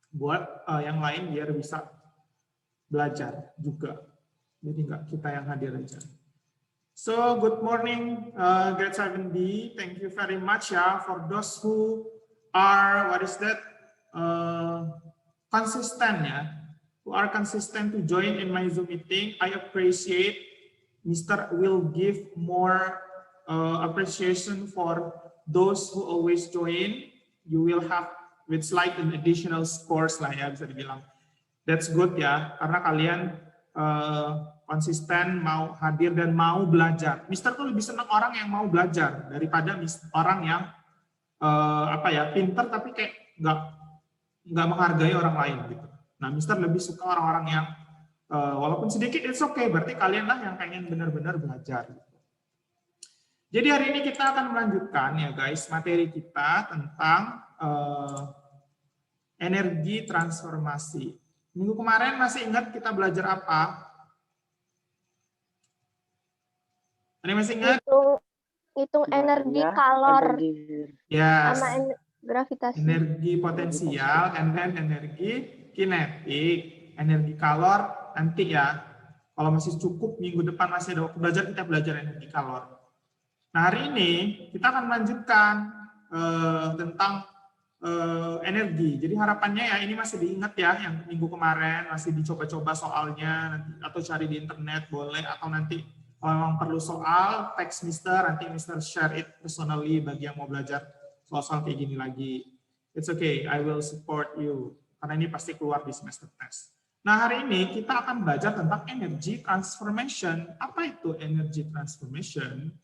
buat yang lain biar bisa belajar juga. Jadi nggak kita yang hadir aja. So good morning, grade 7B. Thank you very much ya for those who are consistent ya, who are consistent to join in my Zoom meeting. I appreciate. Mr. will give more appreciation for those who always join. You will have it's like an additional scores lah ya, bisa dibilang. That's good ya, karena kalian konsisten mau hadir dan mau belajar. Mister tuh lebih senang orang yang mau belajar daripada orang yang pinter tapi kayak nggak menghargai orang lain gitu. Nah, Mister lebih suka orang-orang yang walaupun sedikit it's okay, berarti kalian lah yang pengen benar-benar belajar. Gitu. Jadi hari ini kita akan melanjutkan ya guys materi kita tentang energi transformasi. Minggu kemarin masih ingat kita belajar apa? Ada masih ingat? Hitung energi kalor. Yes. Sama gravitasi. Energi potensial, and then energi kinetik, energi kalor nanti ya. Kalau masih cukup minggu depan masih ada waktu belajar, kita belajar energi kalor. Nah hari ini kita akan melanjutkan tentang energi. Jadi harapannya ya ini masih diingat ya yang minggu kemarin, masih dicoba-coba soalnya nanti, atau cari di internet boleh, atau nanti kalau memang perlu soal teks Mister, nanti Mister share it personally bagi yang mau belajar soal-soal kayak gini lagi. It's okay, I will support you karena ini pasti keluar di semester test. Nah hari ini kita akan belajar tentang energy transformation. Apa itu energy transformation?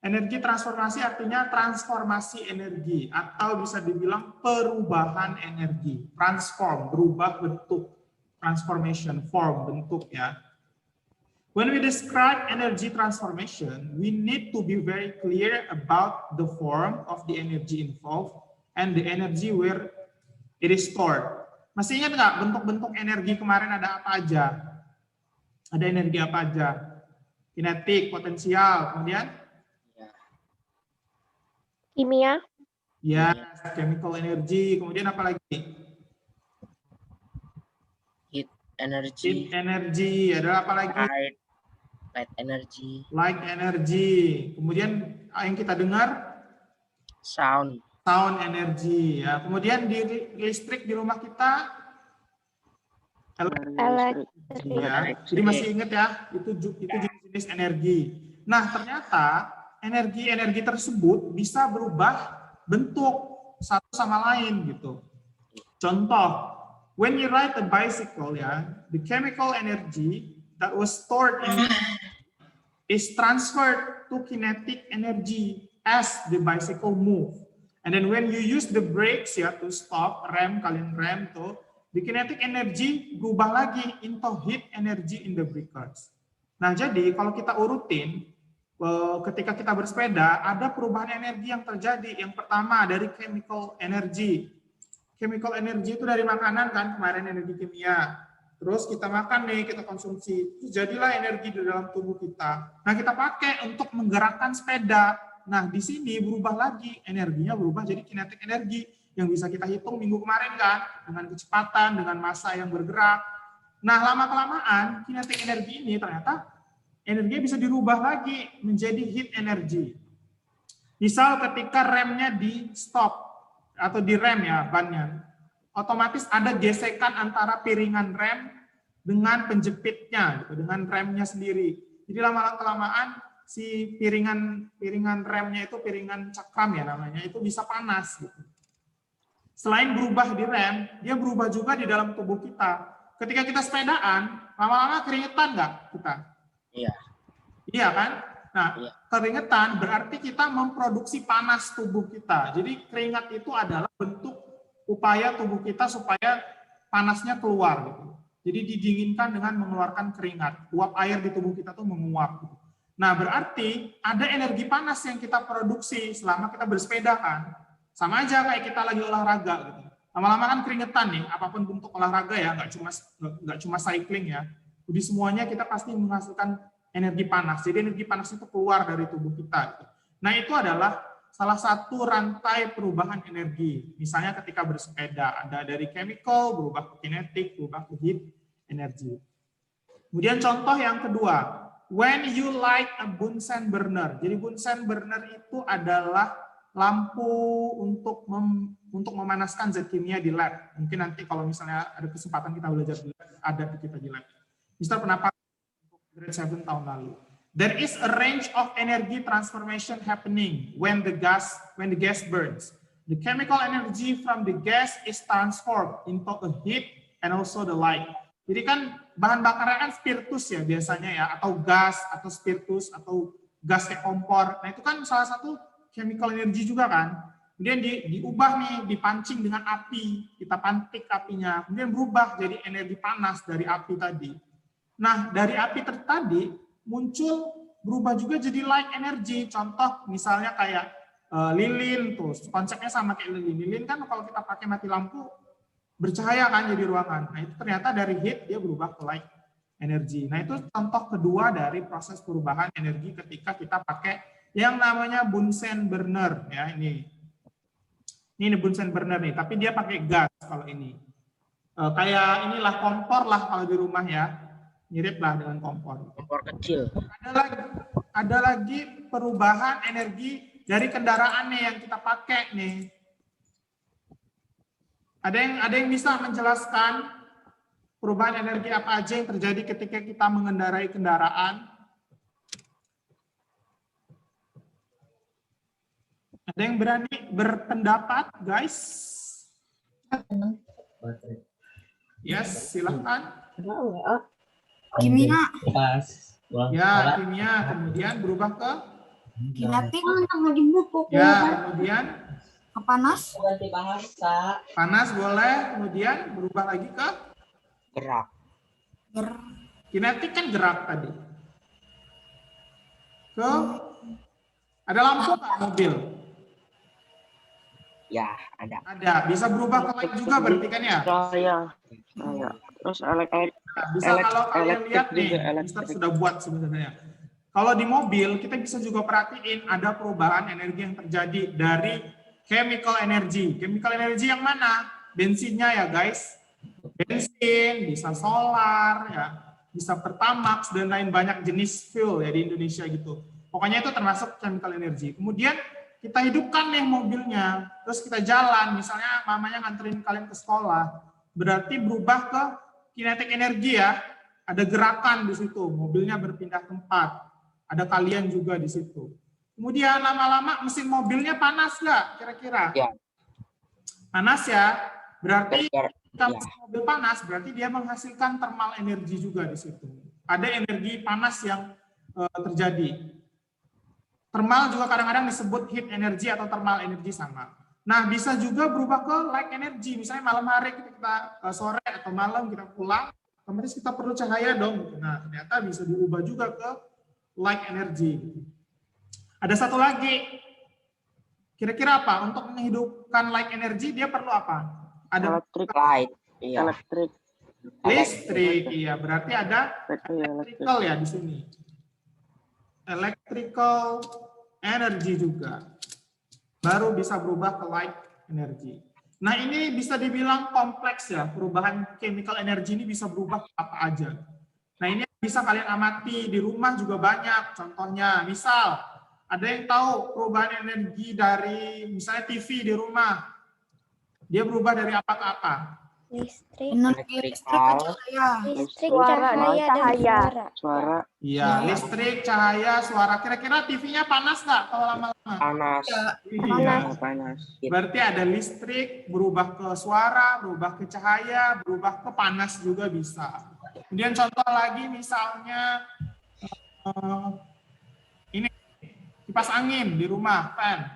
Energi transformasi artinya transformasi energi atau bisa dibilang perubahan energi. Transform, berubah bentuk. Transformation, form, bentuk ya. When we describe energy transformation, we need to be very clear about the form of the energy involved and the energy where it is stored. Masih ingat nggak bentuk-bentuk energi kemarin ada apa aja? Ada energi apa aja? Kinetik, potensial, kemudian? Kimia. Ya, chemical energy. Kemudian apa lagi? Heat energy. Heat energy. Ada apa lagi? Light energy. Light energy. Kemudian yang kita dengar? Sound. Sound energy. Ya. Kemudian di listrik di rumah kita? Elektrik. Ya. Jadi masih ingat ya? Itu jenis energi. Nah, ternyata energi tersebut bisa berubah bentuk satu sama lain gitu. Contoh, when you ride a bicycle ya, the chemical energy that was stored in is transferred to kinetic energy as the bicycle move. And then when you use the brakes ya to stop, kalian rem tuh, the kinetic energy berubah lagi into heat energy in the breakers. Nah, jadi kalau kita urutin ketika kita bersepeda, ada perubahan energi yang terjadi. Yang pertama dari chemical energy. Chemical energy itu dari makanan kan, kemarin energi kimia. Terus kita makan nih, kita konsumsi. Terus jadilah energi di dalam tubuh kita. Nah, kita pakai untuk menggerakkan sepeda. Nah, di sini berubah lagi. Energinya berubah jadi kinetik energi. Yang bisa kita hitung minggu kemarin kan. Dengan kecepatan, dengan massa yang bergerak. Nah, lama-kelamaan kinetik energi ini ternyata energinya bisa dirubah lagi menjadi heat energy. Misal ketika remnya di stop atau di rem ya bannya, otomatis ada gesekan antara piringan rem dengan penjepitnya, gitu, dengan remnya sendiri. Jadi lama-kelamaan si piringan remnya itu piringan cakram ya namanya, itu bisa panas. Gitu. Selain berubah di rem, dia berubah juga di dalam tubuh kita. Ketika kita sepedaan, lama-lama keringetan nggak kita? Iya. Iya kan? Nah, iya. Keringetan berarti kita memproduksi panas tubuh kita. Jadi keringat itu adalah bentuk upaya tubuh kita supaya panasnya keluar. Gitu. Jadi didinginkan dengan mengeluarkan keringat. Uap air di tubuh kita tuh menguap. Gitu. Nah, berarti ada energi panas yang kita produksi selama kita bersepeda kan. Sama aja kayak kita lagi olahraga. Gitu. Lama-lama kan keringetan nih, apapun bentuk olahraga ya, nggak cuma cycling ya. Jadi semuanya kita pasti menghasilkan energi panas. Jadi energi panas itu keluar dari tubuh kita. Nah itu adalah salah satu rantai perubahan energi. Misalnya ketika bersepeda, ada dari chemical berubah ke kinetic, berubah ke heat energy. Kemudian contoh yang kedua, when you light a Bunsen burner. Jadi Bunsen burner itu adalah lampu untuk memanaskan zat kimia di lab. Mungkin nanti kalau misalnya ada kesempatan kita belajar di lab, ada kita di lab. Mister pernah pakai grade 7 tahun lalu. There is a range of energy transformation happening when the gas burns. The chemical energy from the gas is transformed into a heat and also the light. Jadi kan bahan bakarnya kan spiritus ya biasanya ya, atau gas atau spiritus atau gas kayak kompor. Nah itu kan salah satu chemical energy juga kan. Kemudian diubah nih, dipancing dengan api, kita pantik apinya, kemudian berubah jadi energi panas dari api tadi. Nah dari api tadi muncul berubah juga jadi light energy. Contoh misalnya kayak lilin tuh, konsepnya sama kayak lilin. Lilin kan kalau kita pakai mati lampu bercahaya kan jadi ruangan. Nah itu ternyata dari heat dia berubah ke light energy. Nah itu contoh kedua dari proses perubahan energi ketika kita pakai yang namanya Bunsen burner ya ini Bunsen burner nih, tapi dia pakai gas kalau ini. Kayak inilah kompor lah kalau di rumah ya. Mirip lah dengan kompor. Kompor kecil. Ada lagi perubahan energi dari kendaraan nih yang kita pakai nih. Ada yang bisa menjelaskan perubahan energi apa aja yang terjadi ketika kita mengendarai kendaraan? Ada yang berani berpendapat, guys? Yes, silakan. Kimia. Ya, kimia. Kemudian berubah ke? Kinetik. Ya, kemudian? Ke panas. Panas boleh. Kemudian berubah lagi ke? Gerak. Kinetik kan gerak tadi. Ke? Ada lampu nggak mobil? Ya, ada. Ada. Bisa berubah ke light juga berarti kan ya? Cahaya. Terus elektrik. Nah, bisa kalau kalian lihat nih, Mister sudah buat sebenarnya. Kalau di mobil, kita bisa juga perhatiin ada perubahan energi yang terjadi dari chemical energy. Chemical energy yang mana? Bensinnya ya guys. Bensin, bisa solar, ya, bisa Pertamax, dan lain banyak jenis fuel ya di Indonesia gitu. Pokoknya itu termasuk chemical energy. Kemudian kita hidupkan nih mobilnya, terus kita jalan, misalnya mamanya nganterin kalian ke sekolah, berarti berubah ke kinetik energi ya, ada gerakan di situ, mobilnya berpindah tempat, ada kalian juga di situ. Kemudian lama-lama mesin mobilnya panas nggak kira-kira? Ya. Panas ya, berarti Ya. mesin mobil panas, berarti dia menghasilkan thermal energi juga di situ. Ada energi panas yang terjadi. Thermal juga kadang-kadang disebut heat energy atau thermal energy sama. Nah, bisa juga berubah ke light energy. Misalnya malam hari kita sore atau malam kita pulang, otomatis kita perlu cahaya dong. Nah, ternyata bisa diubah juga ke light energy. Ada satu lagi. Kira-kira apa? Untuk menghidupkan light energy dia perlu apa? Ada Electric light. Iya. listrik. Iya, berarti ada electrical ya di sini. Electrical energy juga. Baru bisa berubah ke light energy. Nah ini bisa dibilang kompleks ya, perubahan chemical energy ini bisa berubah apa aja. Nah ini bisa kalian amati di rumah juga banyak, contohnya misal ada yang tahu perubahan energi dari misalnya TV di rumah, dia berubah dari apa ke apa? Listrik, Energi listrik ke cahaya. listrik, Suara, cahaya, dan cahaya. suara. Suara Iya, listrik, cahaya, suara. Kira-kira TV-nya panas nggak kalau lama-lama? panas. Iya. Panas. Berarti ada listrik, berubah ke suara, berubah ke cahaya, berubah ke panas juga bisa. Kemudian contoh lagi misalnya ini kipas angin di rumah, fan.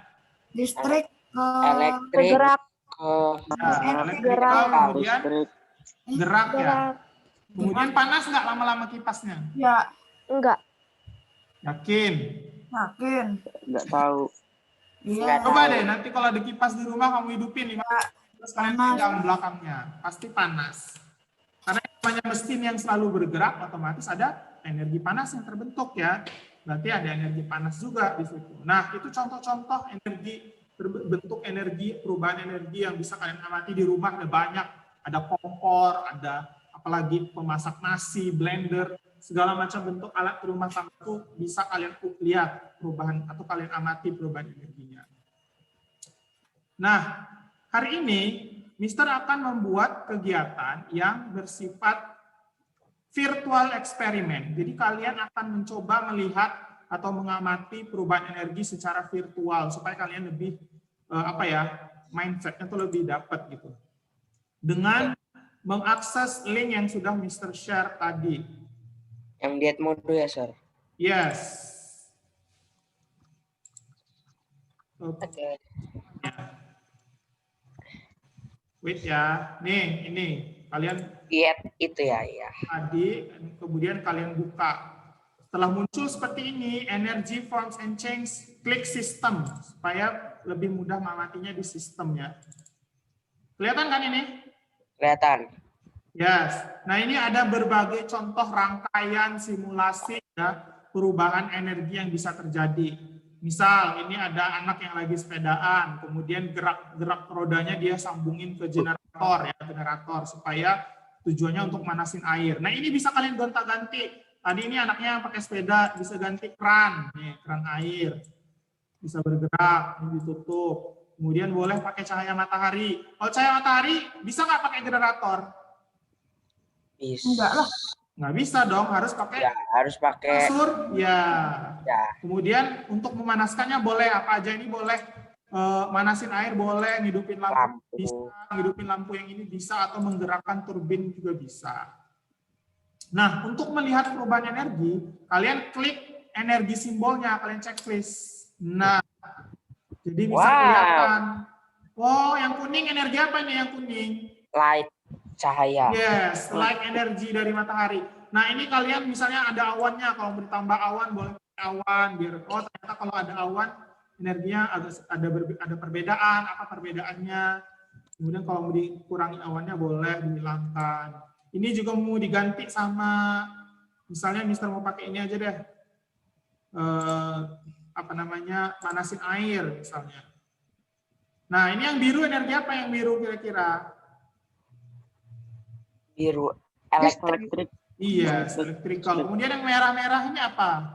Listrik ke Elektrik Bergerak. Nah, elektrikal, kemudian listrik. gerak ya. Gerak. Kemudian panas nggak lama-lama kipasnya? ya Enggak. Yakin? yakin. Enggak tahu. Iya. Coba deh nanti kalau ada kipas di rumah kamu hidupin 5 menit, terus kalian Panas. pegang belakangnya, pasti panas. Karena yang namanya mesin yang selalu bergerak, otomatis ada energi panas yang terbentuk ya. berarti ada energi panas juga di situ. Nah, itu contoh-contoh energi, bentuk energi, perubahan energi yang bisa kalian amati di rumah. Ada banyak, ada kompor, ada apalagi pemasak nasi, blender, segala macam bentuk alat rumah tangga itu bisa kalian lihat perubahan atau kalian amati perubahan energinya. Nah, hari ini Mister akan membuat kegiatan yang bersifat virtual eksperimen. Jadi kalian akan mencoba melihat atau mengamati perubahan energi secara virtual supaya kalian lebih mindsetnya tuh lebih dapat gitu. Dengan mengakses link yang sudah Mister share tadi. Yang diet mode ya, Sir? Yes. Oke. Wait ya. Nih, ini kalian Diet itu ya, iya. tadi, kemudian kalian buka. Setelah muncul seperti ini, energy forms and change, klik sistem supaya lebih mudah mengamatinya di sistemnya. Kelihatan kan ini? Kelihatan. Yes. Nah, ini ada berbagai contoh rangkaian simulasi ya, perubahan energi yang bisa terjadi. Misal, ini ada anak yang lagi sepedaan, kemudian gerak rodanya dia sambungin ke generator supaya tujuannya untuk manasin air. Nah, ini bisa kalian gonta-ganti. Tadi ini anaknya pakai sepeda, bisa ganti keran, nih, keran air. Bisa bergerak, ini ditutup. Kemudian boleh pakai cahaya matahari. Kalau cahaya matahari, bisa nggak pakai generator? Bisa. Enggak lah. Nggak bisa dong, harus pakai Ya, harus pakai. kasur. Ya. Ya. Kemudian untuk memanaskannya boleh apa aja ini boleh, manasin air boleh, ngidupin lampu bisa, ngidupin lampu yang ini bisa, atau menggerakkan turbin juga bisa. Nah, untuk melihat perubahan energi, kalian klik energi simbolnya, kalian checklist. Nah, jadi bisa kelihatan. Oh, yang kuning energi apa ini yang kuning? Light, cahaya. Yes, light energi dari matahari. Nah, ini kalian misalnya ada awannya, kalau mau ditambah awan boleh awan biar ternyata kalau ada awan energinya ada perbedaan, apa perbedaannya. Kemudian kalau mau dikurangi awannya boleh dihilangkan. Ini juga mau diganti sama misalnya Mister mau pakai ini aja deh. Panasin air misalnya. Nah, ini yang biru energi apa yang biru kira-kira? Biru, elektrik. Iya, electrical. Kemudian yang merah-merah ini apa?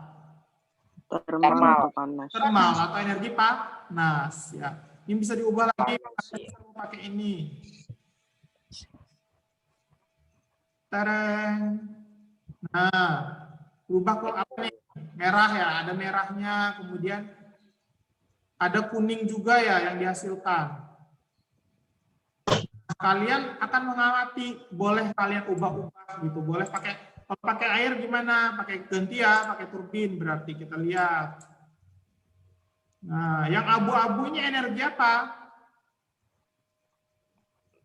Thermal, panas. Thermal atau energi panas ya. Ini bisa diubah lagi mau pakai ini. Tereng. Nah, berubah ke apa nih? Merah ya, ada merahnya, kemudian ada kuning juga ya yang dihasilkan. Kalian akan mengamati, boleh kalian ubah-ubah gitu, boleh kalau pakai air gimana, pakai ganti ya, pakai turbin berarti kita lihat. Nah, yang abu-abu ini energi apa?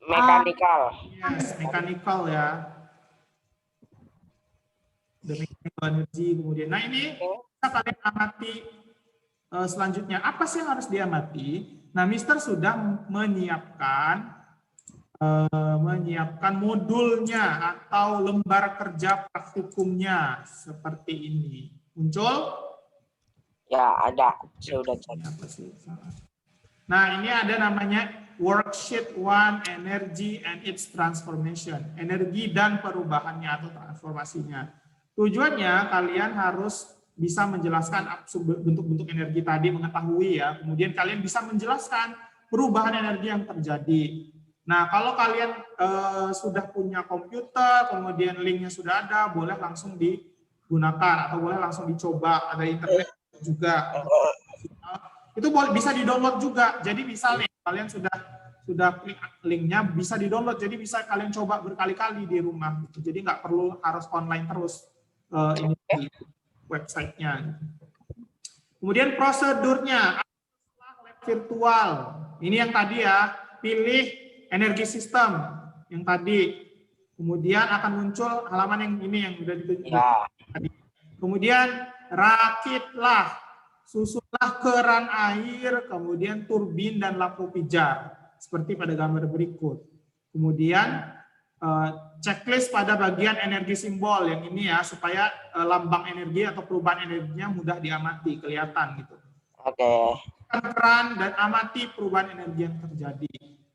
Mechanical. Yes, mechanical ya. The mechanical energy kemudian. Nah, ini bisa kalian amati selanjutnya. Apa sih yang harus diamati? Nah, Mister sudah menyiapkan modulnya atau lembar kerja praktikumnya seperti ini. Muncul? Ya, ada. Sudah cek. Nah, ini ada namanya worksheet 1 energy and its transformation. Energi dan perubahannya atau transformasinya. Tujuannya kalian harus bisa menjelaskan bentuk-bentuk energi tadi, mengetahui ya. Kemudian kalian bisa menjelaskan perubahan energi yang terjadi. Nah, kalau kalian sudah punya komputer, kemudian linknya sudah ada, boleh langsung digunakan atau boleh langsung dicoba. Ada internet juga. Itu bisa di-download juga. Jadi misalnya kalian sudah klik linknya, bisa di-download. Jadi bisa kalian coba berkali-kali di rumah. Gitu. Jadi nggak perlu harus online terus ini websitenya. Kemudian prosedurnya virtual. Ini yang tadi ya, pilih energi sistem yang tadi, kemudian akan muncul halaman yang ini yang sudah ditunjukkan tadi. Kemudian rakitlah, susunlah keran air, kemudian turbin dan lampu pijar seperti pada gambar berikut. Kemudian checklist pada bagian energi simbol yang ini ya, supaya lambang energi atau perubahan energinya mudah diamati, kelihatan gitu. Oke. Keran dan amati perubahan energi yang terjadi.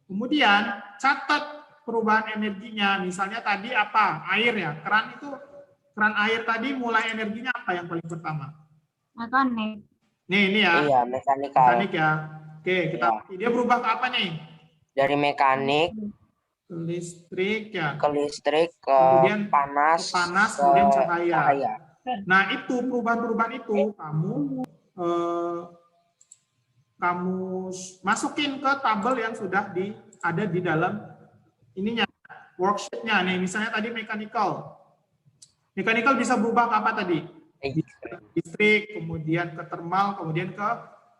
Kemudian catat perubahan energinya. Misalnya tadi apa? Air ya. Keran air tadi mulai energinya apa yang paling pertama? Mekanik. Nih, ini ya. Iya, mekanikal. Mekanik ya. Oke, kita dia berubah ke apa nih? Dari mekanik Ke listrik ya. ke listrik ke Kemudian panas, ke panas, ke kemudian cahaya. cahaya. Nah, itu perubahan-perubahan itu kamu masukin ke tabel yang sudah ada di dalam ininya, worksheet-nya. Nih, misalnya tadi mechanical. Mechanical bisa berubah ke apa tadi? Listrik, kemudian ke thermal, kemudian ke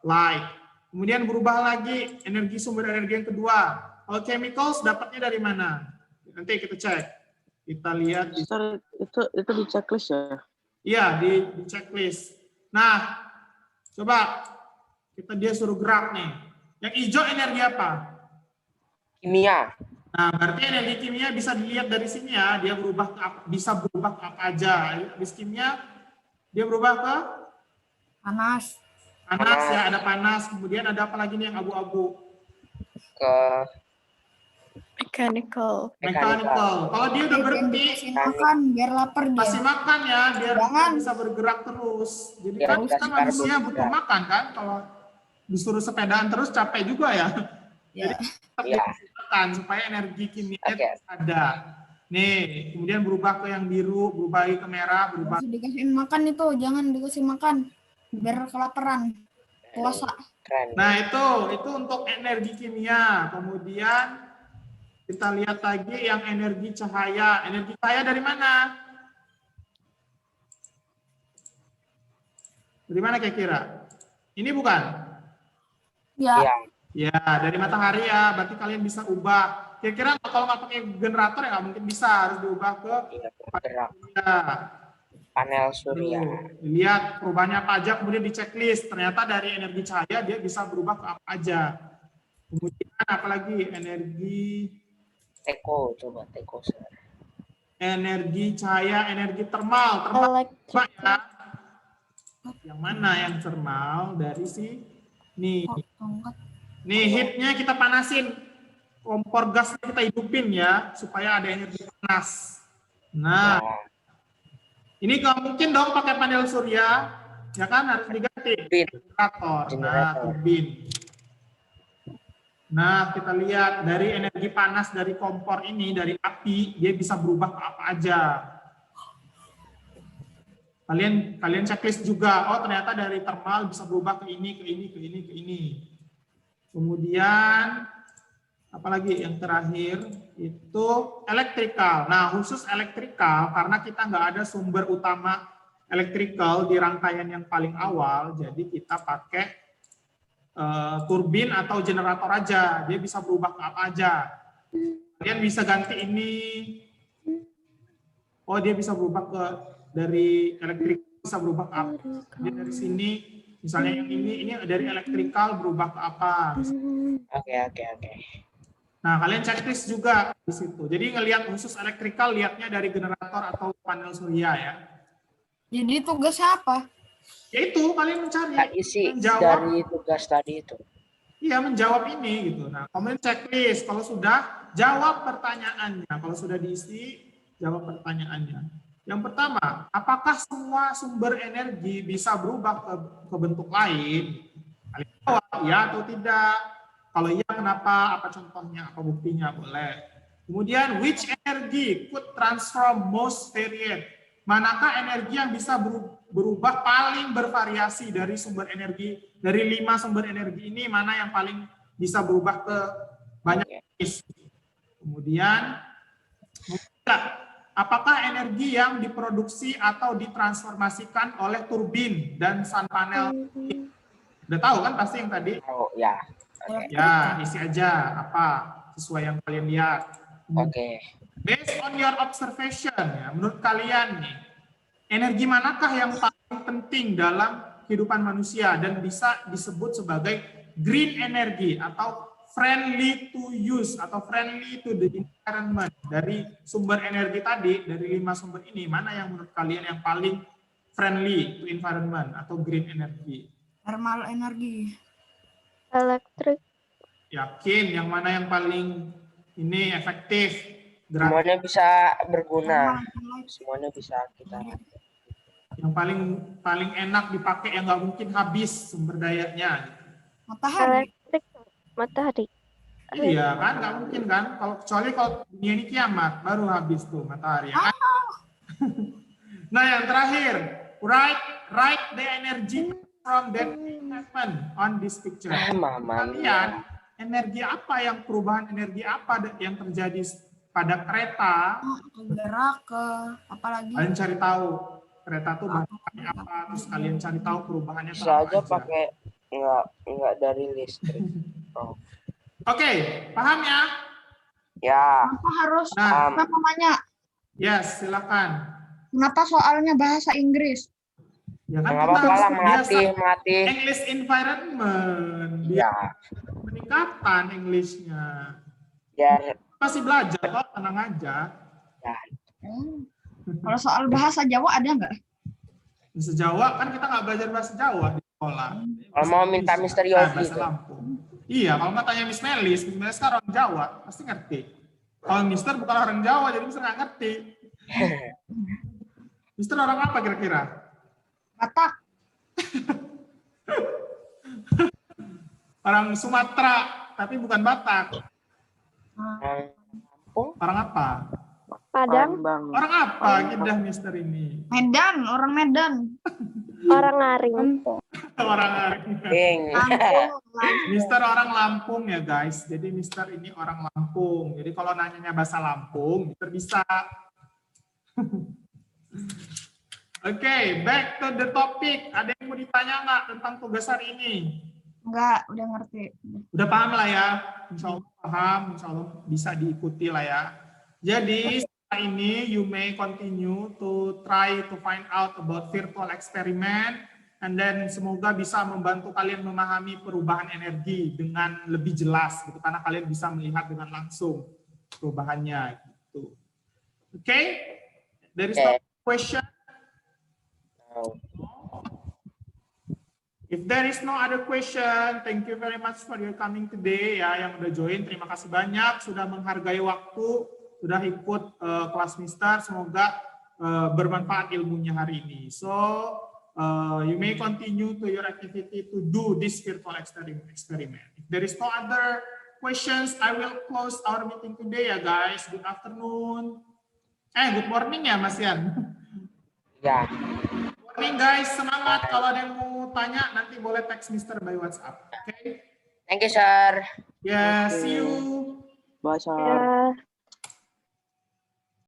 light. Kemudian berubah lagi sumber energi yang kedua. Kalau chemicals dapatnya dari mana? Nanti kita cek. Kita lihat di itu di checklist ya. Iya, di checklist. Nah, coba dia suruh gerak nih. Yang hijau energi apa? Kimia. Nah, berarti energi kimia bisa dilihat dari sini ya. Dia bisa berubah ke apa aja. Habis kimia, dia berubah ke Panas. panas ya, ada panas. Kemudian ada apa lagi nih yang abu-abu? Ke Mechanical. Mechanical. Kalau dia udah berhenti, Kasih makan biar lapar dia. kasih makan ya, biar Jangan. bisa bergerak terus. Jadi Ya, kan kita dikasih manusia karbohidrat. butuh makan kan. Kalau disuruh sepedaan terus capek juga ya. Ya. Tetap Iya. dikasih makan supaya energi kimia Oke. ada. Nih, kemudian berubah ke yang biru, berubah lagi ke merah, berubah. Harus dikasih makan itu, jangan dikasih makan biar kelaparan. Puasa. keren. Nah, itu untuk energi kimia. Kemudian kita lihat lagi yang energi cahaya. Energi cahaya dari mana? Dari mana kira-kira? Ini bukan? Ya. Iya. Ya, dari matahari ya. Berarti kalian bisa ubah. Kira-kira kalau nggak pakai generator ya nggak mungkin bisa. Harus diubah ke Iya, bergerak. ya. Panel surya. Lihat perubahannya apa aja, kemudian di checklist. Ternyata dari energi cahaya dia bisa berubah ke apa aja. Kemudian apalagi energi Coba teko. energi cahaya, energi termal. Termal Electric. coba ya. Yang mana yang termal dari nih. Tongkat. Nih heatnya kita panasin. Kompor gas kita hidupin ya supaya ada energi panas. Nah, ini nggak mungkin dong pakai panel surya, ya kan harus diganti generator. Nah, turbin. Nah, kita lihat dari energi panas dari kompor ini, dari api, dia bisa berubah ke apa aja. Kalian checklist juga. Oh, ternyata dari thermal bisa berubah ke ini, ke ini, ke ini, ke ini. Kemudian apalagi yang terakhir itu elektrikal. Nah, khusus elektrikal karena kita nggak ada sumber utama elektrikal di rangkaian yang paling awal, jadi kita pakai turbin atau generator aja. Dia bisa berubah ke apa aja. Kalian bisa ganti ini. Oh, dia bisa berubah ke dari elektrik bisa berubah ke apa? Dia dari sini, misalnya yang ini dari elektrikal berubah ke apa? Oke. Nah, kalian checklist juga di situ. Jadi ngelihat khusus elektrikal, lihatnya dari generator atau panel surya ya. Jadi tugasnya apa? Yaitu kalian mencari, Isi menjawab, dari tugas tadi itu. iya menjawab ini gitu. Nah, kemudian checklist. Kalau sudah jawab pertanyaannya, kalau sudah diisi jawab pertanyaannya. Yang pertama, apakah semua sumber energi bisa berubah ke bentuk lain? Kalian jawab ya atau tidak. Kalau iya, kenapa? Apa contohnya? Apa buktinya? Boleh. Kemudian, which energy could transform most varied? Manakah energi yang bisa berubah paling bervariasi dari sumber energi, dari 5 sumber energi ini, mana yang paling bisa berubah ke banyak jenis? Kemudian, apakah energi yang diproduksi atau ditransformasikan oleh turbin dan sun panel? Udah tahu kan pasti yang tadi? Oh, ya. Ya, isi aja apa sesuai yang kalian lihat. Oke. Based on your observation, ya, menurut kalian nih, energi manakah yang paling penting dalam kehidupan manusia dan bisa disebut sebagai green energy atau friendly to use atau friendly to the environment. Dari sumber energi tadi, dari 5 sumber ini, mana yang menurut kalian yang paling friendly to environment atau green energy? Thermal energi. Elektrik. Yakin yang mana yang paling ini efektif? Gratis. Semuanya bisa berguna. Thermal. Semuanya bisa kita. Yang paling enak dipakai, yang nggak mungkin habis sumber dayanya. Matahari. Elektrik. Matahari. Iya kan, nggak mungkin kan? Kecuali kalau dunia ini kiamat, baru habis tuh matahari. Ya kan? Nah yang terakhir, write the energy from that happen on this picture. Mama Kalian energi apa yang perubahan energi apa yang terjadi pada kereta? Gerak ke apa lagi? Kalian cari tahu kereta tuh bahannya apa, terus kalian cari tahu perubahannya bisa apa aja pakai nggak dari listrik. Oh. Oke, paham ya? Ya, Kenapa harus Nah, apa namanya? yes, silakan. Kenapa soalnya bahasa Inggris? Ya kan nggak kita apa-apa harus lah biasa melatih. English environment, Ya, peningkatan Englishnya. biar Masih belajar kok, tenang aja. ya, Kalau soal bahasa Jawa ada nggak? Bahasa Jawa kan kita nggak belajar bahasa Jawa di sekolah. Kalau mau minta Bisa. Mister Yogi Bahasa tuh. Lampung. Iya, kalau nggak tanya Miss Melis kan orang Jawa, pasti ngerti. Kalau Mister bukan orang Jawa, jadi Mister nggak ngerti. Mister orang apa kira-kira? Batak. Orang Sumatera, tapi bukan Batak. Lampung, Orang apa? Padang. Palembang. Orang apa kita Mister ini? Medan, orang Medan. Orang Ngaring. Orang Bing. Lampung. Mister orang Lampung ya guys. Jadi Mister ini orang Lampung. Jadi kalau nanyanya bahasa Lampung, Mister bisa. Oke, back to the topic. Ada yang mau ditanya nggak tentang tugas hari ini? Enggak, udah ngerti. Udah paham lah ya? Insya Allah paham, insya Allah bisa diikuti lah ya. Jadi setelah ini you may continue to try to find out about virtual experiment, and then semoga bisa membantu kalian memahami perubahan energi dengan lebih jelas gitu, karena kalian bisa melihat dengan langsung perubahannya gitu. Oke? There is no question. If there is no other question, thank you very much for your coming today ya, yang udah join. Terima kasih banyak sudah menghargai waktu, sudah ikut kelas Mister. Semoga bermanfaat ilmunya hari ini. So you may continue to your activity to do this virtual experiment. If there is no other questions, I will close our meeting today ya guys. Good afternoon. Good morning ya Mas Yan. Ya. Morning guys, semangat. Kalau ada yang mau tanya, nanti boleh text Mister by WhatsApp. Oke? Thank you, sir. Yeah, Oke. see you. Bahasa Ya.